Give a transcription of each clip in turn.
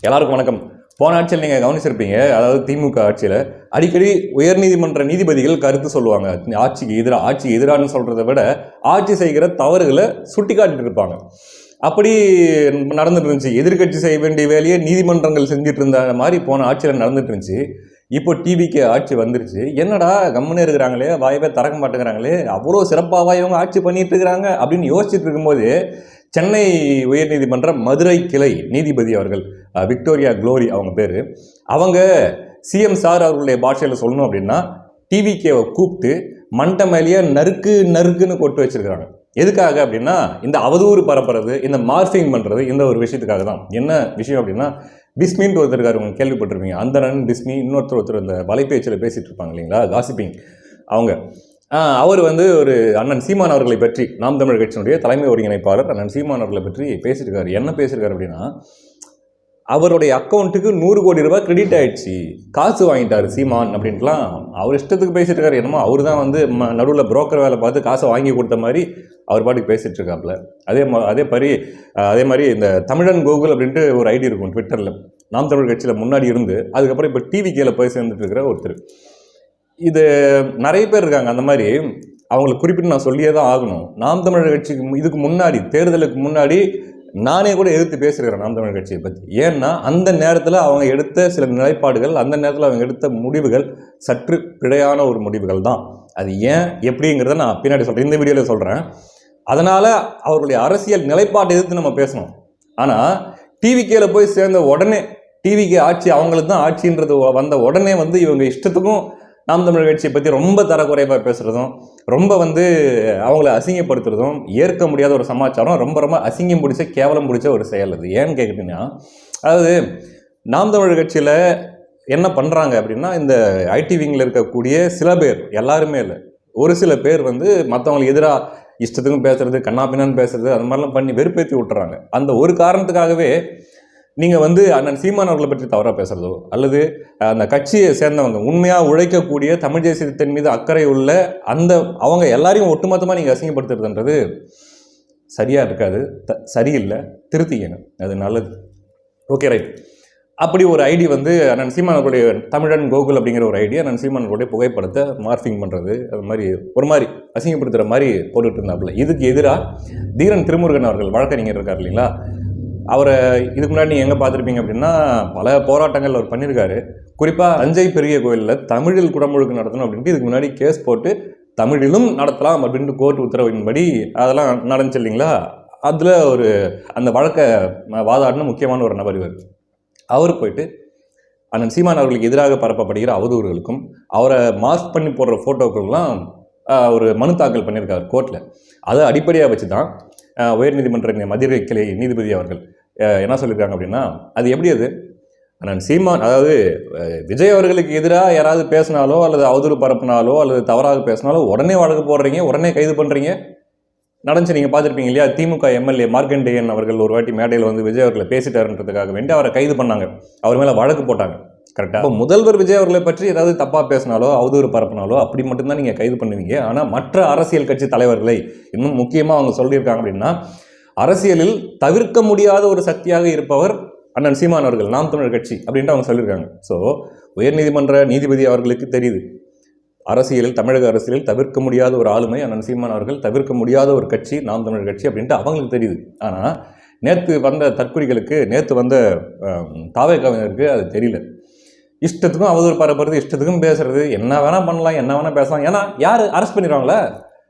எல்லாருக்கும் வணக்கம். போன ஆட்சியில் நீங்கள் கவனிச்சிருப்பீங்க, அதாவது திமுக ஆட்சியில் அடிக்கடி உயர்நீதிமன்ற நீதிபதிகள் கருத்து சொல்லுவாங்க. ஆட்சிக்கு எதிரான்னு சொல்கிறத விட ஆட்சி செய்கிற தவறுகளை சுட்டி காட்டிட்டு இருப்பாங்க. அப்படி நடந்துட்டு இருந்துச்சு. எதிர்கட்சி செய்ய வேண்டிய வேலையை நீதிமன்றங்கள் செஞ்சுட்டு இருந்த மாதிரி போன ஆட்சியில் நடந்துட்டு இருந்துச்சு. இப்போ டிவிக்கு ஆட்சி வந்துருச்சு. என்னடா கம்முன்னு இருக்கிறாங்களே, வாயவே திறக்க மாட்டேங்கிறாங்களே, அவ்வளோ சிறப்பாக இவங்க ஆட்சி பண்ணிட்டு இருக்கிறாங்க அப்படின்னு யோசிச்சுட்டு இருக்கும்போது சென்னை உயர்நீதிமன்ற மதுரை கிளை நீதிபதி அவர்கள், விக்டோரியா குளோரி அவங்க பேர், அவங்க சிஎம் சார் அவர்களுடைய பாஷையில் சொல்லணும் அப்படின்னா டிவிகேவை கூப்பிட்டு மண்டை மேலேயே நறுக்குன்னு கொட்டு வச்சிருக்கிறாங்க. எதுக்காக அப்படின்னா இந்த அவதூறு பரப்புறது, இந்த மார்ஃபிங் பண்ணுறது, இந்த ஒரு விஷயத்துக்காக தான். என்ன விஷயம் அப்படின்னா, பிஸ்மின்ட்டு ஒருத்தர் இருக்காரு, அவங்க கேள்விப்பட்டிருப்பீங்க. அந்த பிஸ்மி, ஒருத்தர் இந்த வலைபேச்சில் பேசிகிட்டு இருப்பாங்க இல்லைங்களா, காசிப்பிங். அவங்க அவர் ஒரு அண்ணன் சீமான் அவர்களை பற்றி, நாம் தமிழர் கட்சியினுடைய தலைமை ஒருங்கிணைப்பாளர் அண்ணன் சீமான் அவர்களை பற்றி பேசியிருக்காரு. என்ன பேசியிருக்காரு அப்படின்னா, அவருடைய அக்கௌண்ட்டுக்கு 100 கோடி ரூபாய் கிரெடிட் ஆயிடுச்சு, காசு வாங்கிட்டாரு சீமான் அப்படின்ட்டுலாம் அவர் இஷ்டத்துக்கு பேசிட்டு இருக்காரு. என்னமோ அவர் தான் நடுவில் புரோக்கர் வேலை பார்த்து காசை வாங்கி கொடுத்த மாதிரி அவர் பாட்டுக்கு பேசிட்டு இருக்காப்புல. அதே மாதிரி இந்த தமிழன் கோகுல் அப்படின்ட்டு ஒரு ஐடி இருக்கும் ட்விட்டரில், நாம் தமிழர் கட்சியில் முன்னாடி இருந்து அதுக்கப்புறம் இப்போ டிவிகேல போய் சேர்ந்துட்டு இருக்கிற ஒருத்தர். இது நிறைய பேர் இருக்காங்க அந்த மாதிரி. அவங்களுக்கு குறிப்பிட்டு நான் சொல்லியே தான் ஆகணும். நாம் தமிழர் கட்சிக்கு இதுக்கு முன்னாடி, தேர்தலுக்கு முன்னாடி நானே கூட எதிர்த்து பேசுகிறேன் நாம் தமிழர் கட்சியை பற்றி. ஏன்னா அந்த நேரத்தில் அவங்க எடுத்த சில நிலைப்பாடுகள், அந்த நேரத்தில் அவங்க எடுத்த முடிவுகள் சற்று பிழையான ஒரு முடிவுகள் தான். அது ஏன் எப்படிங்கிறத நான் பின்னாடி சொல்கிறேன், இந்த வீடியோவில் சொல்கிறேன். அதனால் அவர்களுடைய அரசியல் நிலைப்பாட்டை எதிர்த்து நம்ம பேசணும். ஆனால் டிவிகேல போய் சேர்ந்த உடனே, டிவிகே ஆட்சி அவங்களுக்கு தான் ஆட்சின்றது வந்த உடனே இவங்க இஷ்டத்துக்கும் நாம் தமிழர் கட்சியை பற்றி ரொம்ப தரக்குறைவாக பேசுகிறதும், ரொம்ப அவங்கள அசிங்கப்படுத்துறதும் ஏற்க முடியாத ஒரு சமாச்சாரம், ரொம்ப அசிங்கம் பிடிச்ச, கேவலம் பிடிச்ச ஒரு செயல் அது. ஏன்னு கேட்குறீங்கன்னா, அதாவது நாம் தமிழர் கட்சியில் என்ன பண்ணுறாங்க அப்படின்னா, இந்த ஐடி விங்கில் இருக்கக்கூடிய சில பேர், எல்லாருமே இல்லை, ஒரு சில பேர் மற்றவங்களுக்கு எதிராக இஷ்டத்துக்கும் பேசுறது, கண்ணாபின்னான்னு பேசுறது, அது மாதிரிலாம் பண்ணி வெறுப்பேற்றி விட்டுறாங்க. அந்த ஒரு காரணத்துக்காகவே நீங்கள் அண்ணன் சீமான் அவர்களை பற்றி தவறாக பேசுகிறதோ, அல்லது அந்த கட்சியை சேர்ந்தவங்க உண்மையாக உழைக்கக்கூடிய தமிழ் தேசியத்தின் மீது அக்கறை உள்ள அவங்க எல்லாரையும் ஒட்டுமொத்தமாக நீங்கள் அசிங்கப்படுத்துறதுன்றது சரியாக இருக்காது, சரியில்லை, திருத்திக்கங்க, அது நல்லது. Okay, right. அப்படி ஒரு ஐடி அண்ணன் சீமான் அவர்களுடைய தமிழன் கோகுல் அப்படிங்கிற ஒரு ஐடி, அண்ணன் சீமான் அவர்களுடைய புகைப்படத்தை மார்ஃபிங் பண்ணுறது, அது மாதிரி ஒரு மாதிரி அசிங்கப்படுத்துகிற மாதிரி போட்டுட்டு இருந்தாப்புல. இதுக்கு எதிராக தீரன் திருமுருகன் அவர்கள், வழக்கறிஞர் இருக்கார் இல்லைங்களா, அவரை இதுக்கு முன்னாடி நீங்கள் எங்கே பார்த்துருப்பீங்க அப்படின்னா, பல போராட்டங்கள் அவர் பண்ணியிருக்காரு. குறிப்பாக தஞ்சை பெரிய கோயிலில் தமிழில் குடமுழுக்கு நடத்தணும் அப்படின்ட்டு இதுக்கு முன்னாடி கேஸ் போட்டு தமிழிலும் நடத்தலாம் அப்படின்ட்டு கோர்ட் உத்தரவின்படி அதெல்லாம் நடந்துச்சு இல்லைங்களா. அதில் அந்த வழக்கை வாதாடின முக்கியமான ஒரு நபர் இவர். அவர் போயிட்டு அண்ணன் சீமான் அவர்களுக்கு எதிராக பரப்பப்படுகிற அவதூறுகளுக்கும் அவரை மாஸ்க் பண்ணி போடுற ஃபோட்டோக்கெல்லாம் ஒரு மனு தாக்கல் பண்ணியிருக்காரு கோர்ட்டில். அதை அடிப்படையாக வச்சு தான் உயர்நீதிமன்ற மதுரை கிளை நீதிபதி அவர்கள் என்ன சொல்லியிருக்காங்க அப்படின்னா, அது எப்படி அண்ணன் சீமான், அதாவது விஜய் அவர்களுக்கு எதிராக யாராவது பேசினாலோ அல்லது அவதூறு பரப்புனாலோ அல்லது தவறாக பேசினாலோ உடனே வழக்கு போடுறீங்க, உடனே கைது பண்ணுறீங்க. நடந்துச்சு, நீங்கள் பார்த்துருப்பீங்க இல்லையா. திமுக எம்எல்ஏ மார்க்கண்டேயன் அவர்கள் ஒரு வாட்டி மேடையில் விஜய் அவர்களை பேசிட்டாருன்றதுக்காக வேண்டி அவரை கைது பண்ணாங்க, அவர் மேலே வழக்கு போட்டாங்க. கரெக்டாக. இப்போ முதல்வர் விஜய் அவர்களை பற்றி ஏதாவது தப்பாக பேசினாலோ அவதூறு பரப்பினாலோ அப்படி மட்டும்தான் நீங்கள் கைது பண்ணுவீங்க. ஆனால் மற்ற அரசியல் கட்சி தலைவர்களை, இன்னும் முக்கியமாக அவங்க சொல்லியிருக்காங்க அப்படின்னா, அரசியலில் தவிர்க்க முடியாத ஒரு சக்தியாக இருப்பவர் அண்ணன் சீமான் அவர்கள், நாம் தமிழர் கட்சி அப்படின்ட்டு அவங்க சொல்லியிருக்காங்க. ஸோ உயர்நீதிமன்ற நீதிபதி அவர்களுக்கு தெரியுது, அரசியலில், தமிழக அரசியலில் தவிர்க்க முடியாத ஒரு ஆளுமை அண்ணன் சீமான் அவர்கள், தவிர்க்க முடியாத ஒரு கட்சி நாம் தமிழர் கட்சி அப்படின்ட்டு அவங்களுக்கு தெரியுது. ஆனால் நேற்று வந்த தற்குறிகளுக்கு, நேற்று வந்த தாவேக்காவினருக்கு அது தெரியல. இஷ்டத்துக்கும் அவதூறு பரப்புறது, இஷ்டத்துக்கும் பேசுறது, என்ன வேணால் பண்ணலாம், என்ன வேணால் பேசலாம். ஏன்னா யார் அரெஸ்ட் பண்ணிடுவாங்களே,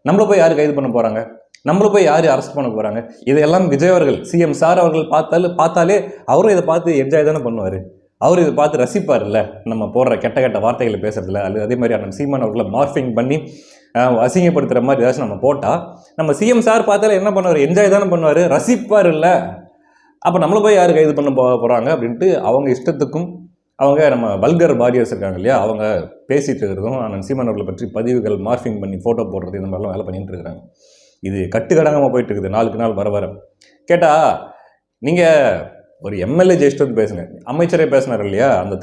நம்மளை போய் யார் கைது பண்ண போகிறாங்க, நம்மளை போய் யார் அரெஸ்ட் பண்ண போகிறாங்க. இதையெல்லாம் விஜய் அவர்கள், சிஎம் சார் அவர்கள் பார்த்தாலே அவரும் இதை பார்த்து என்ஜாய் தானே பண்ணுவார், அவர் இதை பார்த்து ரசிப்பார் இல்லை, நம்ம போடுற கெட்ட வார்த்தைகளை பேசுறதுல. அல்லது அதே மாதிரி அண்ணன் சீமான் அவர்களை மார்ஃபிங் பண்ணி அசிங்கப்படுத்துகிற மாதிரி ஏதாச்சும் நம்ம போட்டால், நம்ம சிஎம் சார் பார்த்தாலே என்ன பண்ணுவார், என்ஜாய் தானே பண்ணுவார், ரசிப்பார் இல்லை. அப்போ நம்மளை போய் யார் கைது பண்ண போகிறாங்க அப்படின்ட்டு அவங்க இஷ்டத்துக்கும், அவங்க நம்ம வல்கர் வாரியர்ஸ் இருக்காங்க இல்லையா, அவங்க பேசிகிட்டு இருக்கிறதும், அண்ணன் சீமான் அவர்களை பற்றி பதிவுகள் மார்ஃபிங் பண்ணி ஃபோட்டோ போடுறது, இந்த மாதிரிலாம் வேலை பண்ணிட்டு இருக்கிறாங்க. இது கட்டுக்கடங்காமல் போயிட்டு இருக்குது நாளுக்கு நாள் வர கேட்டால். நீங்கள் ஒரு எம்எல்ஏ ஜெயிச்சுட்டு பேசுங்க, அமைச்சரே பேசினார் இல்லையா, அந்த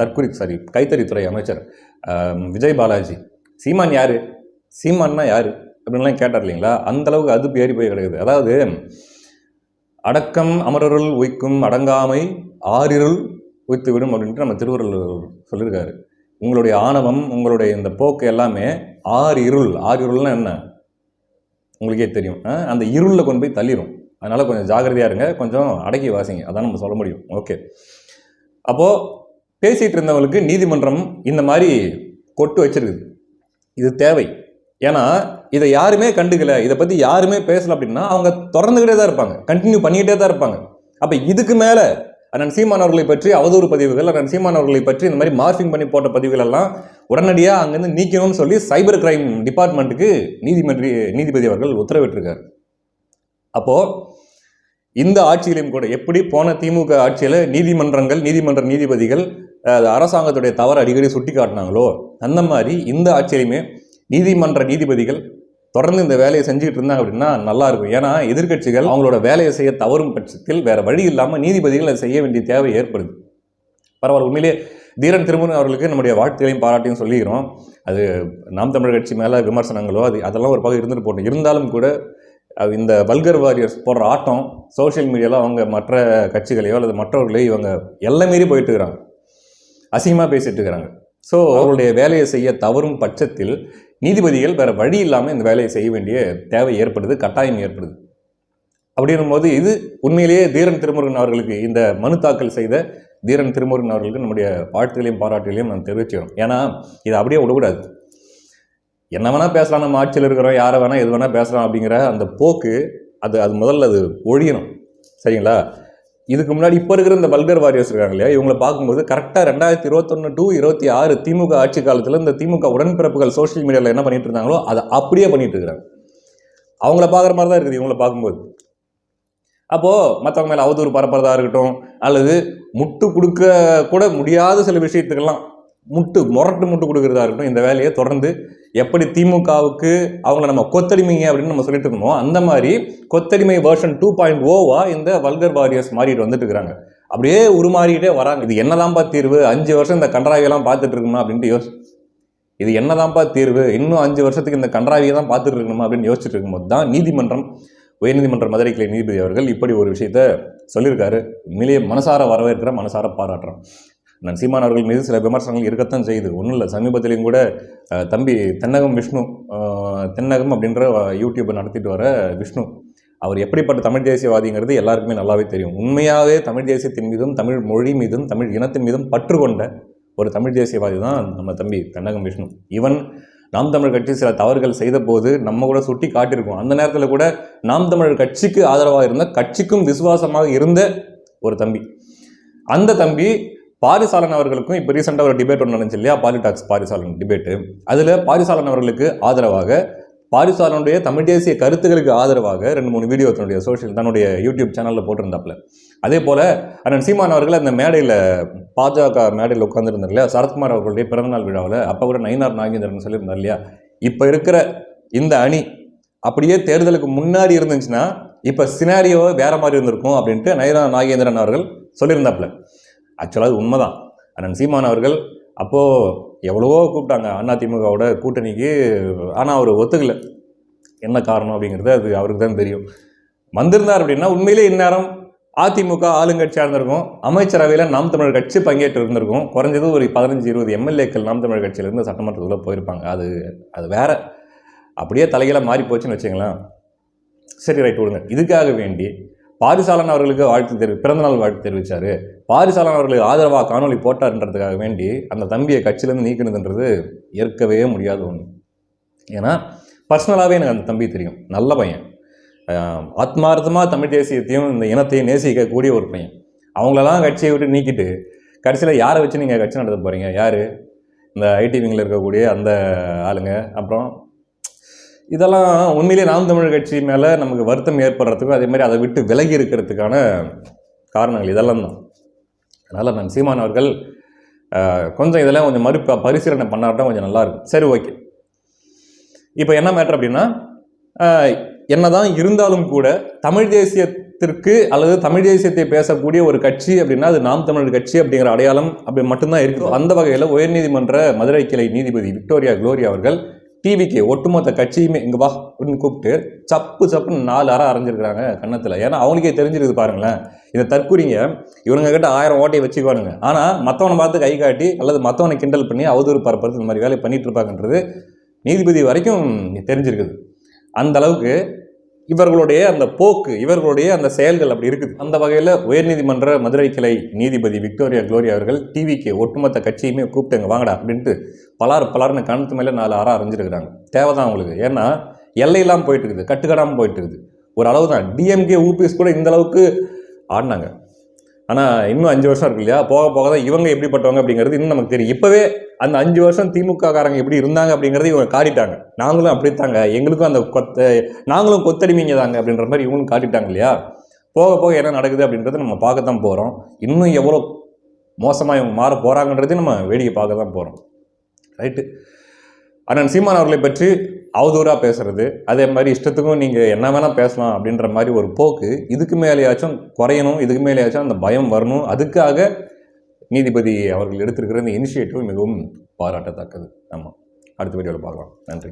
கைத்தறித்துறை அமைச்சர் விஜய் பாலாஜி, சீமான் யார், சீமான்னா யார் அப்படின்லாம் கேட்டார் இல்லைங்களா. அந்தளவுக்கு அது ஏறி போய் கிடக்குது. அதாவது அடக்கம் அமரருள் உய்க்கும் அடங்காமை ஆறிருள் உய்த்து விடும் அப்படின்ட்டு நம்ம திருவள்ளுவர் சொல்லியிருக்காரு. உங்களுடைய ஆணவம், உங்களுடைய இந்த போக்கு எல்லாமே ஆறு இருள்னா என்ன உங்களுக்கே தெரியும். அந்த இருளில் கொண்டு போய் தள்ளிடும். அதனால் கொஞ்சம் ஜாகிரதையாக இருங்க, கொஞ்சம் அடக்கி வாசிங்க, அதான் நம்ம சொல்ல முடியும். ஓகே, அப்போது பேசிகிட்டு இருந்தவங்களுக்கு நீதிமன்றம் இந்த மாதிரி கொட்டு வச்சிருக்குது. இது தேவை. ஏன்னா இதை யாருமே கண்டுக்கல, இதை பற்றி யாருமே பேசலை அப்படின்னா அவங்க தொடர்ந்துக்கிட்டே தான் இருப்பாங்க, கண்டினியூ பண்ணிக்கிட்டே தான் இருப்பாங்க. அப்போ இதுக்கு மேலே அண்ணன் சீமான் அவர்களை பற்றி அவதூறு பதிவுகள், அண்ணன் சீமான் அவர்களை பற்றி இந்த மாதிரி மார்பிங் பண்ணி போட்ட பதிவுகள் எல்லாம் உடனடியாக அங்கேருந்து நீக்கணும்னு சொல்லி சைபர் கிரைம் டிபார்ட்மெண்ட்டுக்கு நீதிபதி அவர்கள் உத்தரவிட்டிருக்காரு. அப்போது இந்த ஆட்சியிலையும் கூட எப்படி போன திமுக ஆட்சியில் நீதிமன்ற நீதிபதிகள் அரசாங்கத்துடைய தவறு அடிக்கடி சுட்டி காட்டினாங்களோ அந்த மாதிரி இந்த ஆட்சியிலையுமே நீதிமன்ற நீதிபதிகள் தொடர்ந்து இந்த வேலையை செஞ்சுக்கிட்டு இருந்தாங்க அப்படின்னா நல்லா இருக்கும். ஏன்னா எதிர்கட்சிகள் அவங்களோட வேலையை செய்ய தவறும் பட்சத்தில் வேற வழி இல்லாமல் நீதிபதிகள் அதை செய்ய வேண்டிய தேவை ஏற்படுது. பரவாயில்ல, உண்மையிலே தீரன் திருமுருகன் அவர்களுக்கு நம்முடைய வாழ்த்துக்களையும் பாராட்டியும் சொல்லிக்கிறோம். அது நாம் தமிழர் கட்சி மேலே விமர்சனங்களோ அதெல்லாம் ஒரு பக்கம் இருந்துட்டு போட்டோம். இருந்தாலும் கூட இந்த வல்கர் வாரியர்ஸ் போடுற ஆட்டம் சோஷியல் மீடியாவில் அவங்க மற்ற கட்சிகளையோ அல்லது மற்றவர்களையோ இவங்க எல்லாம் மீறி போயிட்டு இருக்கிறாங்க, அசிங்கமாக பேசிட்டு இருக்கிறாங்க. ஸோ அவர்களுடைய வேலையை செய்ய தவறும் பட்சத்தில் நீதிபதிகள் வேறு வழி இல்லாமல் இந்த வேலையை செய்ய வேண்டிய தேவை ஏற்படுது, கட்டாயம் ஏற்படுது. அப்படின்னும் போது இது உண்மையிலேயே தீரன் திருமுருகன் அவர்களுக்கு, இந்த மனு தாக்கல் செய்த தீரன் திருமுருகன் அவர்களுக்கு நம்முடைய வாழ்த்துகளையும் பாராட்டுகளையும் நான் தெரிவிச்சுக்கிறோம். ஏன்னா இதை அப்படியே விடக்கூடாது. என்ன வேணால் பேசலாம், நம்ம ஆட்சியில் இருக்கிறோம், யாரை வேணால் எது வேணால் பேசலாம் அப்படிங்கிற அந்த போக்கு அது முதல்ல அது ஒழியணும். சரிங்களா? இதுக்கு முன்னாடி இப்போ இருக்கிற இந்த வல்கர் வாரியர்ஸ் இருக்காங்க இல்லையா, இவங்களை பார்க்கும்போது கரெக்டாக 2021 to 2026 திமுக ஆட்சி காலத்தில் இந்த திமுக உடன்பிறப்புகள் சோஷியல் மீடியாவில் என்ன பண்ணிட்டு இருந்தாங்களோ அதை அப்படியே பண்ணிட்டு இருக்கிறாங்க. அவங்கள பார்க்குற மாதிரி தான் இருக்குது இவங்களை பார்க்கும்போது. அப்போது மற்றவங்க மேலே அவதூறு பரப்புறதா இருக்கட்டும், அல்லது முட்டு கொடுக்க கூட முடியாத சில விஷயத்துக்கெல்லாம் முட்டு கொடுக்குறதா இருக்கட்டும், இந்த வேலையை தொடர்ந்து எப்படி திமுகவுக்கு அவங்கள நம்ம கொத்தடிமைங்க அப்படின்னு நம்ம சொல்லிட்டு இருந்தோமோ அந்த மாதிரி கொத்தடிமை வெர்ஷன் 2.0 இந்த வல்கர் வாரியர்ஸ் மாறிட்டு வந்துட்டு இருக்கிறாங்க. அப்படியே உருமாறிக்கிட்டே வராங்க. இது என்னதான்ப்பா தீர்வு? 5 வருஷம் இந்த கன்றாவியெல்லாம் பார்த்துட்டு இருக்கணுமா அப்படின்ட்டு இது என்னதான்ப்பா தீர்வு? இன்னும் 5 வருஷத்துக்கு இந்த கன்றாவியை தான் பார்த்துட்டு இருக்கணுமா அப்படின்னு யோசிச்சுட்டு இருக்கும்போது தான் உயர்நீதிமன்ற மதுரை கிளை நீதிபதி அவர்கள் இப்படி ஒரு விஷயத்த சொல்லியிருக்காரு. உண்மையிலேயே மனசார வரவேற்கிற, மனசார பாராட்டுறோம். நான் சீமான் அவர்கள் மீது சில விமர்சனங்கள் இருக்கத்தான் செய்யுது, ஒன்றும் இல்லை. சமீபத்திலையும் கூட தம்பி தென்னகம் விஷ்ணு, தென்னகம் அப்படின்ற யூடியூப்பை நடத்திட்டு வர விஷ்ணு, அவர் எப்படிப்பட்ட தமிழ் தேசியவாதிங்கிறது எல்லாருக்குமே நல்லாவே தெரியும். உண்மையாகவே தமிழ் தேசியத்தின் மீதும் தமிழ் மொழி மீதும் தமிழ் இனத்தின் மீதும் பற்று கொண்ட ஒரு தமிழ் தேசியவாதி தான் நம்ம தம்பி தென்னகம் விஷ்ணு. ஈவன் நாம் தமிழ் கட்சி சில தவறுகள் செய்த போது நம்ம கூட சுட்டி காட்டியிருக்கோம். அந்த நேரத்தில் கூட நாம் தமிழர் கட்சிக்கு ஆதரவாக இருந்த, கட்சிக்கும் விசுவாசமாக இருந்த ஒரு தம்பி. அந்த தம்பி பாரிசாலன் அவர்களுக்கும் இப்போ ரீசெண்டாக ஒரு டிபேட் ஒன்று நடந்துச்சு இல்லையா, பாலிடாக்ஸ் பாரிசாலன் டிபேட்டு. அதில் பாரிசாலன் அவர்களுக்கு ஆதரவாக, பாரிசாலனுடைய தமிழ் தேசிய கருத்துக்களுக்கு ஆதரவாக 2-3 வீடியோ தன்னுடைய யூடியூப் சேனலில் போட்டிருந்தாப்புல. அதே போல் அண்ணன் சீமான் அவர்கள் அந்த மேடையில், பாஜக மேடையில் உட்காந்துருந்தார் இல்லையா, சரத்குமார் அவர்களுடைய பிறந்தநாள் விழாவில், அப்போ கூட நயினார் நாகேந்திரன் சொல்லியிருந்தார் இல்லையா, இப்போ இருக்கிற இந்த அணி அப்படியே தேர்தலுக்கு முன்னாடி இருந்துச்சுன்னா இப்போ சினாரியோ வேற மாதிரி இருந்திருக்கும் அப்படின்ட்டு நயினார் நாகேந்திரன் அவர்கள் சொல்லியிருந்தாப்புல. ஆக்சுவலாக அது உண்மைதான். அண்ணன் சீமான் அவர்கள் அப்போது எவ்வளவோ கூப்பிட்டாங்க அதிமுகவோட கூட்டணிக்கு, ஆனால் அவர் ஒத்துக்கலை. என்ன காரணம் அப்படிங்கிறது அது அவருக்கு தான் தெரியும். வந்திருந்தார் அப்படின்னா உண்மையிலே இந்நேரம் அதிமுக ஆளுங்கட்சியாக இருந்திருக்கும், அமைச்சரவையில் நாம் தமிழர் கட்சி பங்கேற்று இருந்திருக்கும், குறைஞ்சது ஒரு 15-20 எம்எல்ஏக்கள் நாம் தமிழர் கட்சியிலேருந்து சட்டமன்றத்துக்குள்ளே போயிருப்பாங்க. அது வேற, அப்படியே தலைகளாக மாறி போச்சுன்னு வச்சுங்களேன். சரி, ரைட், விடுங்க. இதுக்காக வேண்டி பாரிசாலன் அவர்களுக்கு பிறந்தநாள் வாழ்த்து தெரிவித்தார், பாரிசாலன் அவர்களுக்கு ஆதரவாக காணொலி போட்டார்ன்றதுக்காக வேண்டி அந்த தம்பியை கட்சியிலேருந்து நீக்கினதுன்றது ஏற்கவே முடியாத ஒன்று. ஏன்னா பர்சனலாகவே எனக்கு அந்த தம்பி தெரியும், நல்ல பையன், ஆத்மார்த்தமாக தமிழ் தேசியத்தையும் இந்த இனத்தையும் நேசிக்கக்கூடிய ஒரு பையன். அவங்களெல்லாம் கட்சியை விட்டு நீக்கிட்டு கடைசியில் யாரை வச்சு நீங்கள் கட்சி நடத்த போகிறீங்க? யார்? இந்த ஐடி விங்கில் இருக்கக்கூடிய அந்த ஆளுங்க. அப்புறம் இதெல்லாம் உண்மையிலே நாம் தமிழர் கட்சி மேலே நமக்கு வருத்தம் ஏற்படுறதுக்கும் அதே மாதிரி அதை விட்டு விலகி இருக்கிறதுக்கான காரணங்கள் இதெல்லாம் தான். அதனால் நான் சீமான் அவர்கள் கொஞ்சம் இதெல்லாம் கொஞ்சம் பரிசீலனை பண்ணார்தான் கொஞ்சம் நல்லாயிருக்கும். சரி, ஓகே. இப்போ என்ன மேட்டர் அப்படின்னா, என்னதான் இருந்தாலும் கூட தமிழ் தேசியத்திற்கு அல்லது தமிழ் தேசியத்தை பேசக்கூடிய ஒரு கட்சி அப்படின்னா அது நாம் தமிழர் கட்சி அப்படிங்கிற அடையாளம் அப்படி மட்டும்தான் இருக்குது. அந்த வகையில் உயர்நீதிமன்ற மதுரை கிளை நீதிபதி விக்டோரியா குளோரியா அவர்கள் டிவிக்கு ஒட்டுமொத்த கட்சியுமே இங்கே வா அப்படின்னு கூப்பிட்டு சப்புன்னு 4 அறை அரைஞ்சிருக்கிறாங்க கன்னத்தில். ஏன்னா அவங்களுக்கே தெரிஞ்சிருக்குது பாருங்களேன், இந்த தற்கூரிங்க இவங்க கிட்ட 1000 ஓட்டையை வச்சுக்குவானுங்க, ஆனால் மற்றவனை பார்த்து கை காட்டி அல்லது மற்றவனை கிண்டல் பண்ணி அவதூறு பரப்புறது இந்த மாதிரி வேலையை பண்ணிட்டு இருப்பாங்கன்றது நீதிபதி வரைக்கும் தெரிஞ்சிருக்குது. அந்த அளவுக்கு இவர்களுடைய அந்த போக்கு, இவர்களுடைய அந்த செயல்கள் அப்படி இருக்குது. அந்த வகையில் உயர்நீதிமன்ற மதுரை கிளை நீதிபதி விக்டோரியா குளோரி அவர்கள் டிவிக்கு ஒட்டுமொத்த கட்சியுமே கூப்பிட்டுங்க வாங்கடா அப்படின்ட்டு பலார்னு கணத்து மேலே 4 அறை அரைஞ்சிருக்கிறாங்க. தேவைதான் அவங்களுக்கு. ஏன்னா எல்லையெல்லாம் போயிட்டு இருக்குது, கட்டுக்கடாமல் போயிட்டு இருக்குது. ஒரு அளவு தான். டிஎம்கே ஊபிஎஸ் கூட இந்த அளவுக்கு ஆடினாங்க. ஆனால் இன்னும் 5 வருஷம் இருக்கு இல்லையா, போக போக தான் இவங்க எப்படிப்பட்டவங்க அப்படிங்கிறது இன்னும் நமக்கு தெரியும். இப்போவே அந்த 5 வருஷம் திமுக காரங்க எப்படி இருந்தாங்க அப்படிங்கிறது இவங்க காட்டிட்டாங்க. நாங்களும் அப்படித்தாங்க, எங்களுக்கும் அந்த நாங்களும் கொத்தடிமைங்க தாங்க அப்படின்ற மாதிரி இவங்களும் காட்டிட்டாங்க இல்லையா. போக போக என்ன நடக்குது அப்படின்றத நம்ம பார்க்கத்தான் போகிறோம். இன்னும் எவ்வளோ மோசமாக இவங்க மாற போகிறாங்கன்றதையும் நம்ம வேடிக்கை பார்க்க தான் போகிறோம். ரைட்டு. அண்ணன் சீமான் அவர்களை பற்றி அவதூறாக பேசுறது, அதே மாதிரி இஷ்டத்துக்கும் நீங்கள் என்ன வேணால் பேசலாம் அப்படின்ற மாதிரி ஒரு போக்கு இதுக்கு மேலேயாச்சும் குறையணும், இதுக்கு மேலேயாச்சும் அந்த பயம் வரணும். அதுக்காக நீதிபதி அவர்கள் எடுத்திருக்கிற இந்த இனிஷியேட்டிவ் மிகவும் பாராட்டத்தக்கது. ஆமாம், அடுத்த வீடியோவில் பார்க்கலாம். நன்றி.